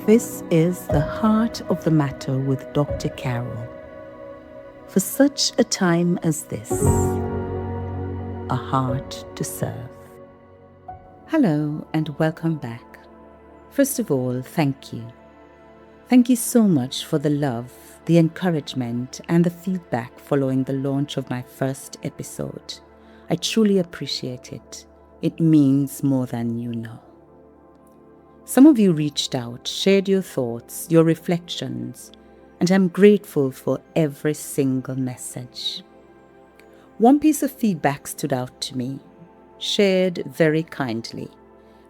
This is the heart of the matter with Dr. Carol. For such a time as this, a heart to serve. Hello and welcome back. First of all, thank you. Thank you so much for the love, the encouragement, and the feedback following the launch of my first episode. I truly appreciate it. It means more than you know. Some of you reached out, shared your thoughts, your reflections, and I'm grateful for every single message. One piece of feedback stood out to me, shared very kindly,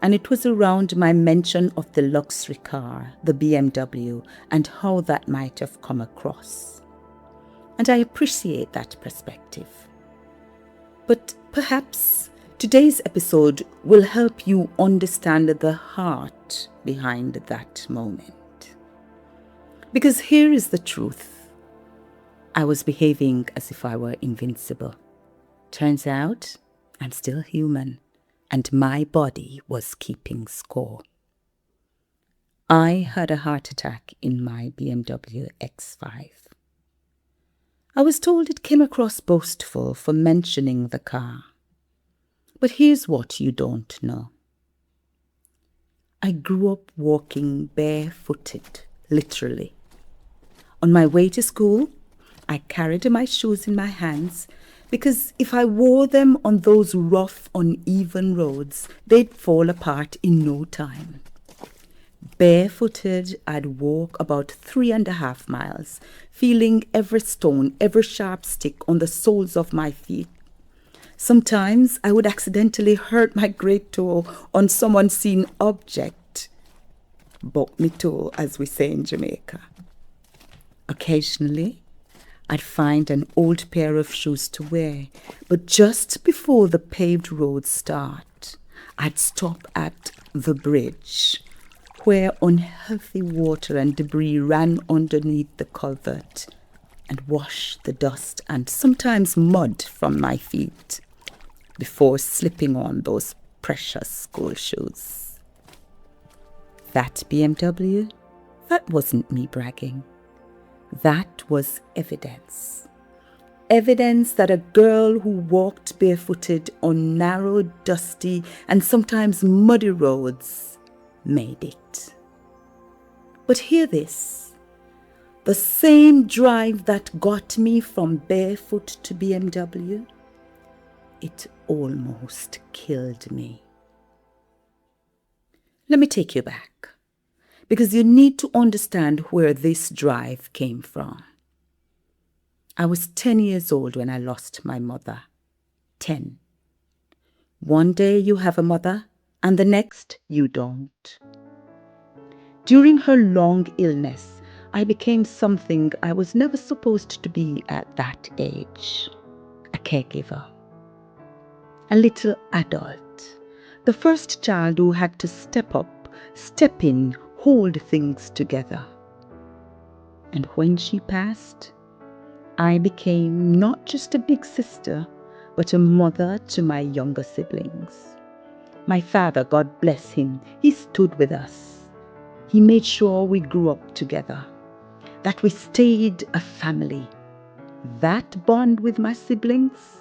and it was around my mention of the luxury car, the BMW, and how that might have come across. And I appreciate that perspective. But perhaps today's episode will help you understand the heart behind that moment. Because here is the truth. I was behaving as if I were invincible. Turns out, I'm still human, and my body was keeping score. I had a heart attack in my BMW X5. I was told it came across boastful for mentioning the car. But here's what you don't know. I grew up walking barefooted, literally. On my way to school, I carried my shoes in my hands because if I wore them on those rough, uneven roads, they'd fall apart in no time. Barefooted, I'd walk about 3.5 miles, feeling every stone, every sharp stick on the soles of my feet. Sometimes I would accidentally hurt my great toe on someone's seen object. Buck me toe, as we say in Jamaica. Occasionally, I'd find an old pair of shoes to wear, but just before the paved roads start, I'd stop at the bridge, where unhealthy water and debris ran underneath the culvert and washed the dust and sometimes mud from my feet before slipping on those precious school shoes. That BMW, that wasn't me bragging. That was evidence. Evidence that a girl who walked barefooted on narrow, dusty, and sometimes muddy roads made it. But hear this. The same drive that got me from barefoot to BMW, it almost killed me. Let me take you back, because you need to understand where this drive came from. I was 10 years old when I lost my mother. 10. One day you have a mother, and the next you don't. During her long illness, I became something I was never supposed to be at that age. A caregiver. A little adult. The first child who had to step up, step in, hold things together. And when she passed, I became not just a big sister, but a mother to my younger siblings. My father, God bless him, he stood with us. He made sure we grew up together, that we stayed a family. That bond with my siblings,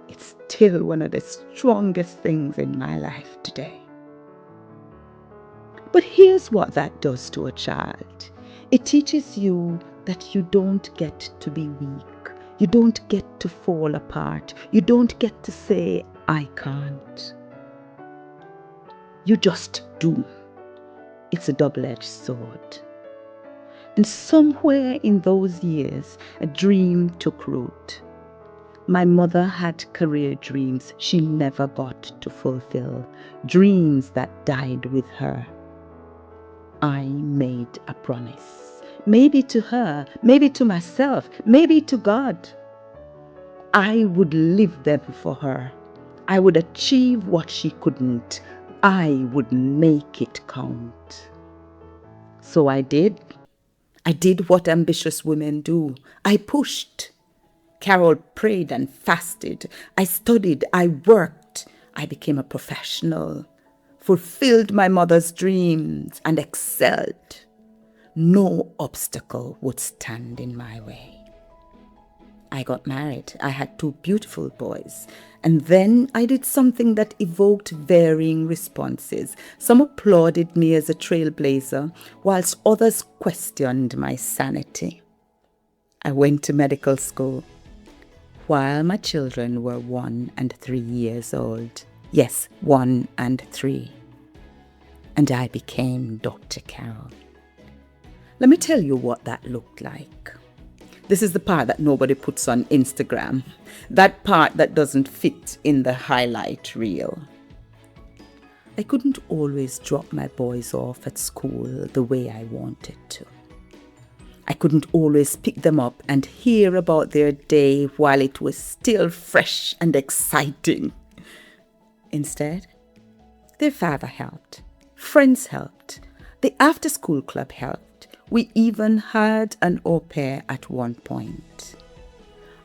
it's still one of the strongest things in my life today. But here's what that does to a child. It teaches you that you don't get to be weak. You don't get to fall apart. You don't get to say, I can't. You just do. It's a double-edged sword. And somewhere in those years, a dream took root. My mother had career dreams she never got to fulfill, dreams that died with her. I made a promise, maybe to her, maybe to myself, maybe to God. I would live them for her. I would achieve what she couldn't. I would make it count. So I did. I did what ambitious women do. I pushed. Carol prayed and fasted. I studied. I worked. I became a professional, fulfilled my mother's dreams, and excelled. No obstacle would stand in my way. I got married. I had 2 beautiful boys. And then I did something that evoked varying responses. Some applauded me as a trailblazer, whilst others questioned my sanity. I went to medical school while my children were 1 and 3 years old. Yes, 1 and 3. And I became Dr. Carol. Let me tell you what that looked like. This is the part that nobody puts on Instagram. That part that doesn't fit in the highlight reel. I couldn't always drop my boys off at school the way I wanted to. I couldn't always pick them up and hear about their day while it was still fresh and exciting. Instead, their father helped. Friends helped. The after-school club helped. We even had an au pair at one point.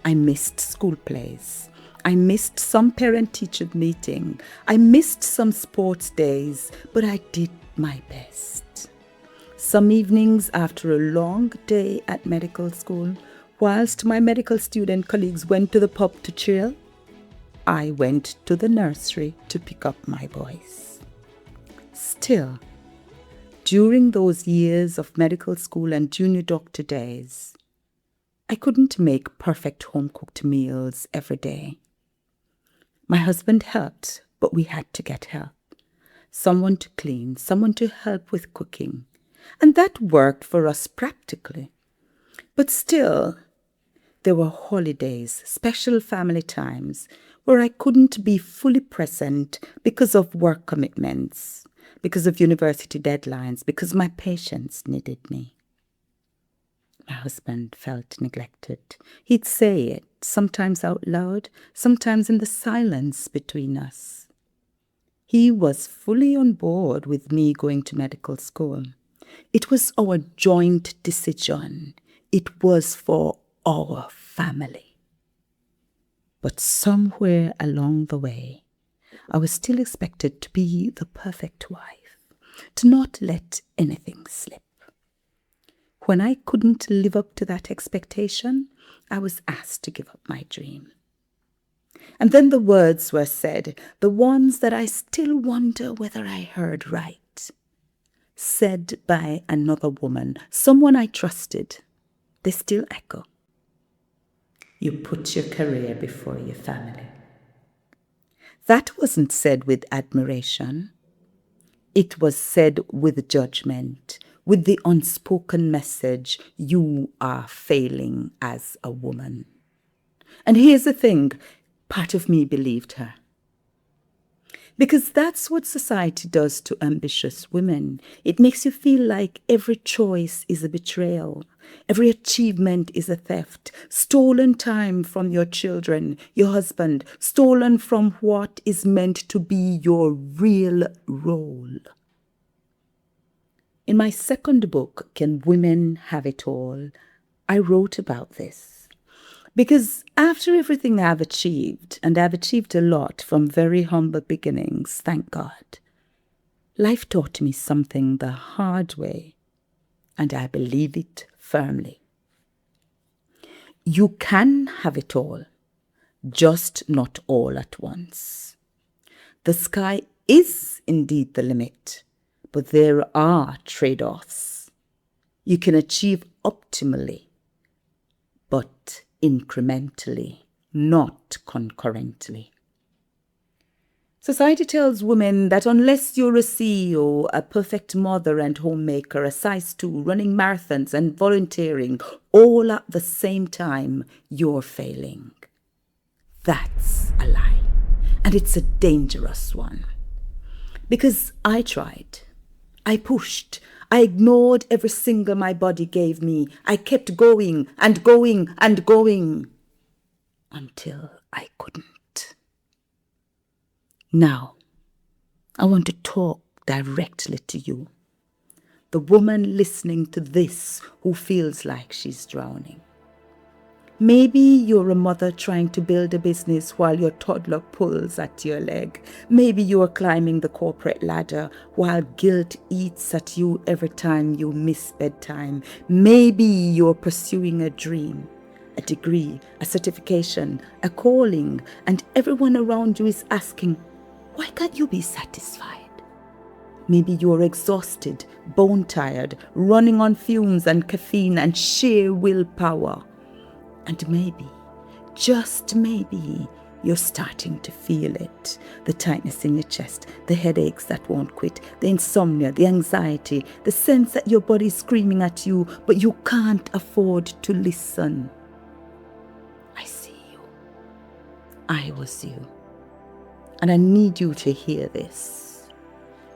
I missed school plays. I missed some parent-teacher meeting. I missed some sports days, but I did my best. Some evenings after a long day at medical school, whilst my medical student colleagues went to the pub to chill, I went to the nursery to pick up my boys. Still, during those years of medical school and junior doctor days, I couldn't make perfect home-cooked meals every day. My husband helped, but we had to get help. Someone to clean, someone to help with cooking. And that worked for us practically. But still, there were holidays, special family times, where I couldn't be fully present because of work commitments, because of university deadlines, because my patients needed me. My husband felt neglected. He'd say it, sometimes out loud, sometimes in the silence between us. He was fully on board with me going to medical school. It was our joint decision. It was for our family. But somewhere along the way, I was still expected to be the perfect wife, to not let anything slip. When I couldn't live up to that expectation, I was asked to give up my dream. And then the words were said, the ones that I still wonder whether I heard right. Said by another woman, someone I trusted. They still echo. You put your career before your family. That wasn't said with admiration. It was said with judgment, with the unspoken message, you are failing as a woman. And here's the thing, part of me believed her. Because that's what society does to ambitious women. It makes you feel like every choice is a betrayal. Every achievement is a theft. Stolen time from your children, your husband. Stolen from what is meant to be your real role. In my second book, Can Women Have It All?, I wrote about this. Because after everything I've achieved, and I've achieved a lot from very humble beginnings, thank God, life taught me something the hard way, and I believe it firmly. You can have it all, just not all at once. The sky is indeed the limit, but there are trade-offs. You can achieve optimally, but incrementally, not concurrently. Society tells women that unless you're a CEO, a perfect mother and homemaker, a size 2, running marathons and volunteering all at the same time, you're failing. That's a lie, and it's a dangerous one. Because I tried. I pushed. I ignored every signal my body gave me. I kept going and going and going until I couldn't. Now, I want to talk directly to you, the woman listening to this who feels like she's drowning. Maybe you're a mother trying to build a business while your toddler pulls at your leg. Maybe you're climbing the corporate ladder while guilt eats at you every time you miss bedtime. Maybe you're pursuing a dream, a degree, a certification, a calling, and everyone around you is asking, why can't you be satisfied? Maybe you're exhausted, bone-tired, running on fumes and caffeine and sheer willpower. And maybe, just maybe, you're starting to feel it. The tightness in your chest, the headaches that won't quit, the insomnia, the anxiety, the sense that your body's screaming at you, but you can't afford to listen. I see you. I was you. And I need you to hear this.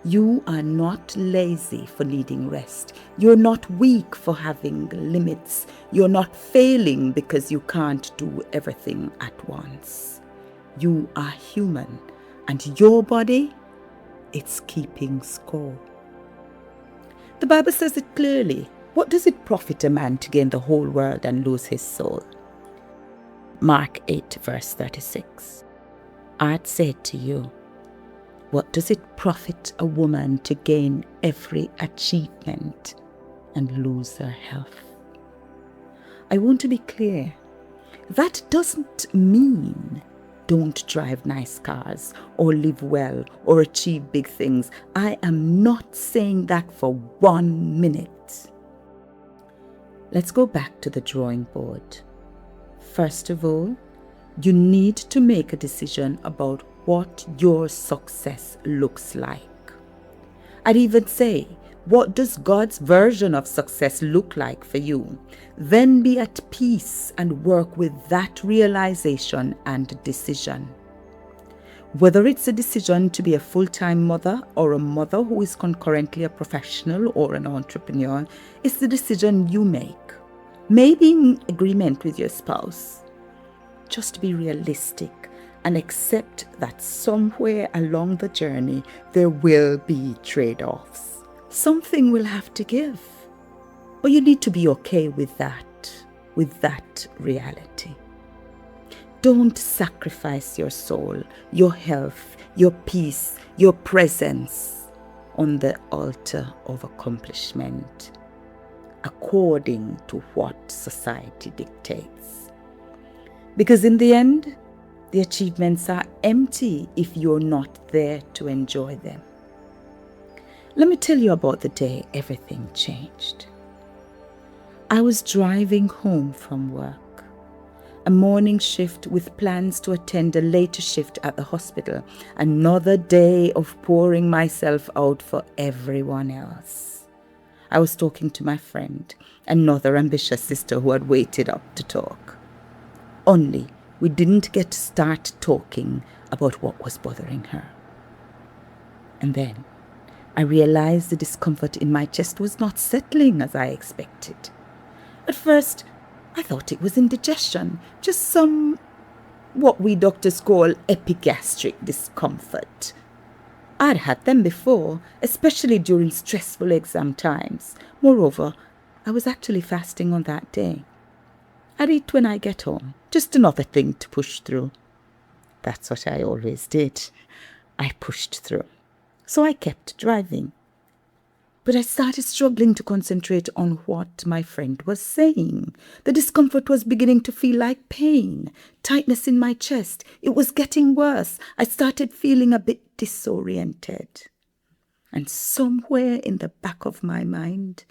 You are not lazy for needing rest. You're not weak for having limits. You're not failing because you can't do everything at once. You are human, and your body, it's keeping score. The Bible says it clearly. What does it profit a man to gain the whole world and lose his soul? Mark 8, verse 36. I'd say to you, what does it profit a woman to gain every achievement and lose her health? I want to be clear. That doesn't mean don't drive nice cars or live well or achieve big things. I am not saying that for 1 minute. Let's go back to the drawing board. First of all, you need to make a decision about what your success looks like. I'd even say, what does God's version of success look like for you? Then be at peace and work with that realization and decision. Whether it's a decision to be a full-time mother or a mother who is concurrently a professional or an entrepreneur, it's the decision you make. Maybe in agreement with your spouse. Just be realistic and accept that somewhere along the journey there will be trade-offs. Something will have to give. But you need to be okay with that reality. Don't sacrifice your soul, your health, your peace, your presence on the altar of accomplishment, according to what society dictates. Because in the end, the achievements are empty if you're not there to enjoy them. Let me tell you about the day everything changed. I was driving home from work, a morning shift with plans to attend a later shift at the hospital, another day of pouring myself out for everyone else. I was talking to my friend, another ambitious sister who had waited up to talk. Only we didn't get to start talking about what was bothering her. And then I realized the discomfort in my chest was not settling as I expected. At first, I thought it was indigestion, just some, what we doctors call epigastric discomfort. I'd had them before, especially during stressful exam times. Moreover, I was actually fasting on that day. I'd eat when I get home, just another thing to push through. That's what I always did. I pushed through. So I kept driving. But I started struggling to concentrate on what my friend was saying. The discomfort was beginning to feel like pain, tightness in my chest. It was getting worse. I started feeling a bit disoriented. And somewhere in the back of my mind,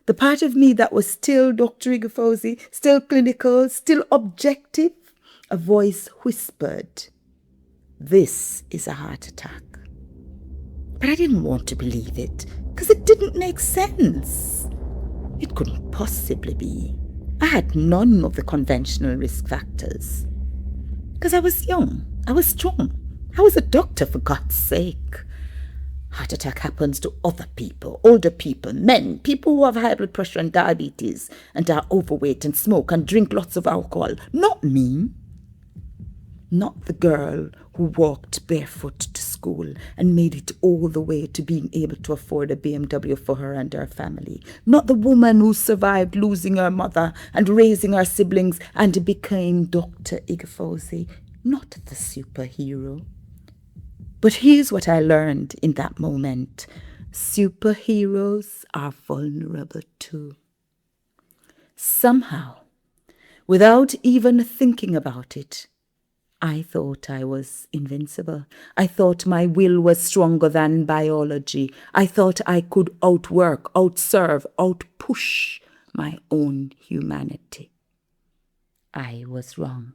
the part of me that was still Dr. Igafosi, still clinical, still objective, a voice whispered, "This is a heart attack." But I didn't want to believe it, because it didn't make sense. It couldn't possibly be. I had none of the conventional risk factors. Because I was young, I was strong, I was a doctor, for God's sake. Heart attack happens to other people, older people, men, people who have high blood pressure and diabetes and are overweight and smoke and drink lots of alcohol. Not me. Not the girl who walked barefoot to school and made it all the way to being able to afford a BMW for her and her family. Not the woman who survived losing her mother and raising her siblings and became Dr. Igafose. Not the superhero. But here's what I learned in that moment. Superheroes are vulnerable too. Somehow, without even thinking about it, I thought I was invincible. I thought my will was stronger than biology. I thought I could outwork, outserve, outpush my own humanity. I was wrong.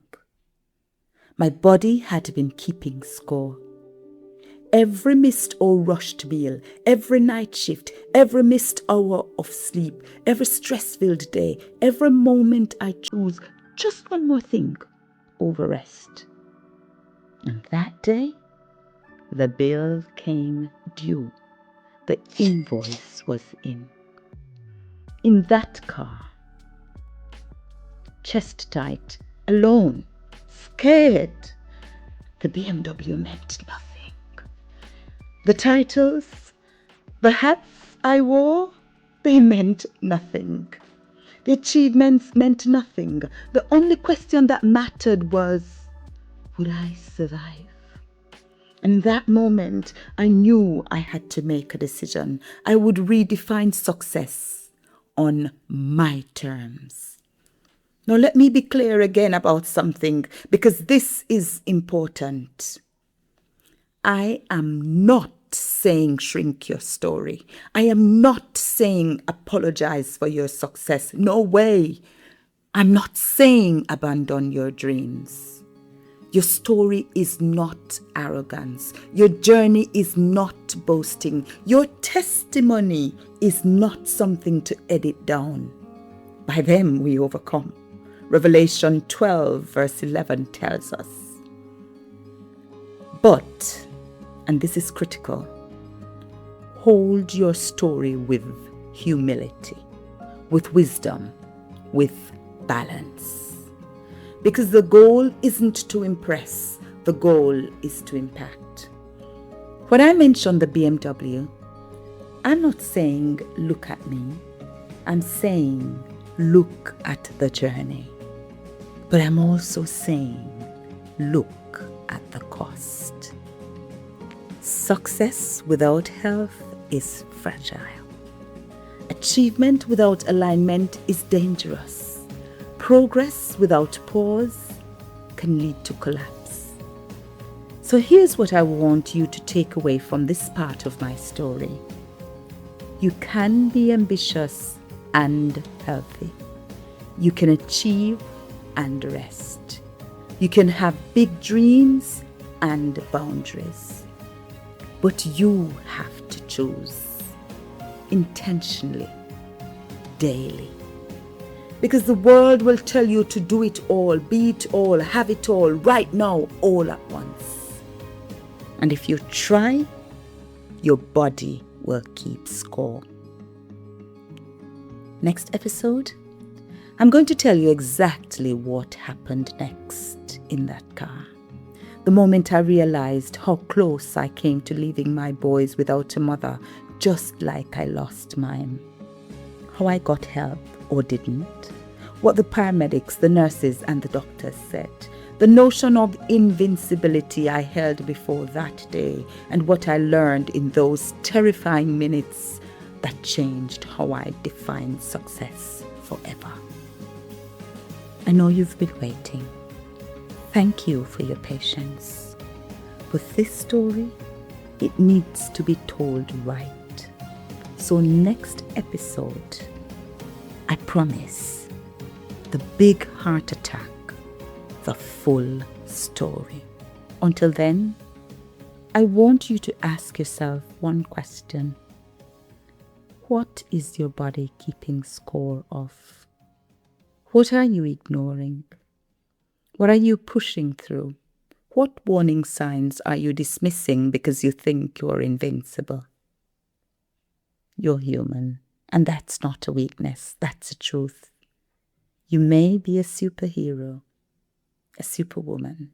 My body had been keeping score. Every missed or rushed meal, every night shift, every missed hour of sleep, every stress-filled day, every moment I choose just one more thing over rest. And that day, the bill came due. The invoice was in. In that car, chest tight, alone, scared, the BMW meant nothing. The titles, the hats I wore, they meant nothing. The achievements meant nothing. The only question that mattered was, would I survive? And in that moment, I knew I had to make a decision. I would redefine success on my terms. Now, let me be clear again about something, because this is important. I am not saying shrink your story. I am not saying apologize for your success. No way. I'm not saying abandon your dreams. Your story is not arrogance. Your journey is not boasting. Your testimony is not something to edit down. By them we overcome. Revelation 12 verse 11 tells us. But, and this is critical, hold your story with humility, with wisdom, with balance. Because the goal isn't to impress, the goal is to impact. When I mention the BMW, I'm not saying look at me, I'm saying look at the journey. But I'm also saying look at the cost. Success without health is fragile. Achievement without alignment is dangerous. Progress without pause can lead to collapse. So here's what I want you to take away from this part of my story. You can be ambitious and healthy. You can achieve and rest. You can have big dreams and boundaries. But you have to choose intentionally, daily. Because the world will tell you to do it all, be it all, have it all, right now, all at once. And if you try, your body will keep score. Next episode, I'm going to tell you exactly what happened next in that car. The moment I realized how close I came to leaving my boys without a mother, just like I lost mine. How I got help or didn't. What the paramedics, the nurses and the doctors said. The notion of invincibility I held before that day, and what I learned in those terrifying minutes that changed how I defined success forever. I know you've been waiting. Thank you for your patience. But this story, it needs to be told right. So next episode, I promise, the big heart attack, the full story. Until then, I want you to ask yourself one question. What is your body keeping score of? What are you ignoring? What are you pushing through? What warning signs are you dismissing because you think you're invincible? You're human, and that's not a weakness, that's a truth. You may be a superhero, a superwoman,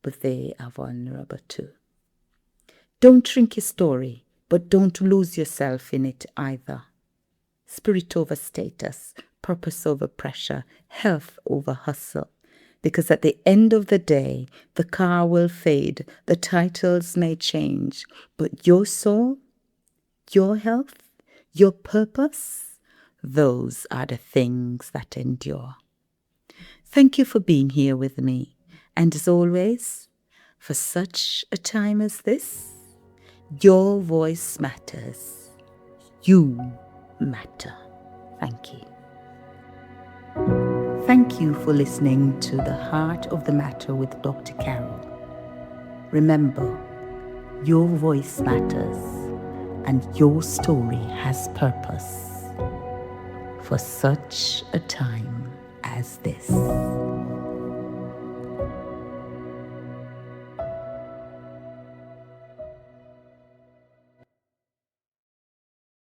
but they are vulnerable too. Don't shrink your story, but don't lose yourself in it either. Spirit over status, purpose over pressure, health over hustle. Because at the end of the day, the car will fade, the titles may change, but your soul, your health, your purpose, those are the things that endure. Thank you for being here with me. And as always, for such a time as this, your voice matters. You matter. Thank you. Thank you for listening to The Heart of the Matter with Dr. Carol. Remember, your voice matters and your story has purpose for such a time as this.